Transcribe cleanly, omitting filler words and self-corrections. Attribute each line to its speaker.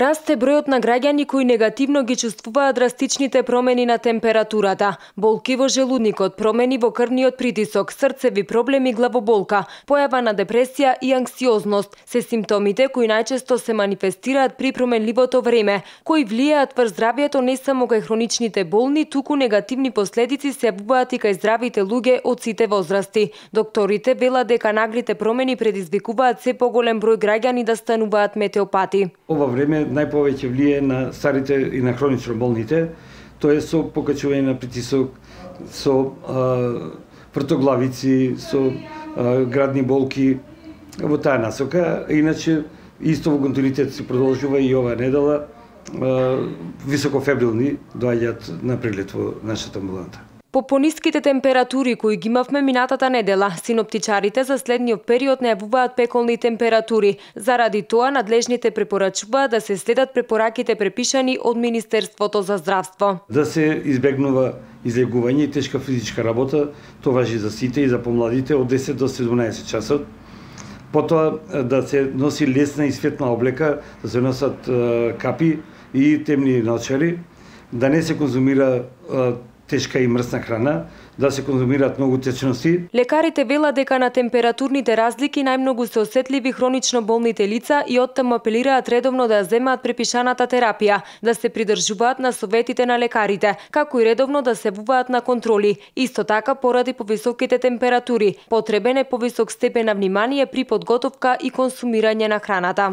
Speaker 1: Расте бројот на граѓани кои негативно ги чувствуваат драстичните промени на температурата, болки во желудникот, промени во крвниот притисок, срцеви проблеми, главоболка, појава на депресија и анксиозност се симптомите кои најчесто се манифестираат при променливото време, кои влијаат врз здравјето не само кај хроничните болни, туку негативни последици се јавуваат и кај здравите луѓе од сите возрасти. Докторите велат дека наглите промени предизвикуваат се поголем број граѓани да стануваат метеопати.
Speaker 2: Ова време најповеќе влие на старите и на хронично болните, тоа е со покачување на притисок, со вртоглавици, со градни болки, во таа насока. Иначе, исто во континуитет се продолжува и оваа недела, високофебрилни доаѓаат на преглед во нашата амбуланта.
Speaker 1: По пониските температури кои ги имавме минатата недела, синоптичарите за следниот период најавуваат пеколни температури. Заради тоа, надлежните препорачуваат да се следат препораките препишани од Министерството за здравство.
Speaker 2: Да се избегнува излегување и тешка физичка работа, тоа важи за сите и за помладите од 10 до 17 часот. Потоа да се носи лесна и светла облека, да се носат капи и темни наочари, да не се конзумира тешка и мрсна храна, да се конзумираат многу течности.
Speaker 1: Лекарите велат дека на температурните разлики најмногу се осетливи хронично болните лица и оттаму апелираат редовно да земаат препишаната терапија, да се придржуваат на советите на лекарите, како и редовно да се јавуваат на контроли. Исто така, поради повисоките температури, потребен е повисок степен на внимание при подготовка и консумирање на храната.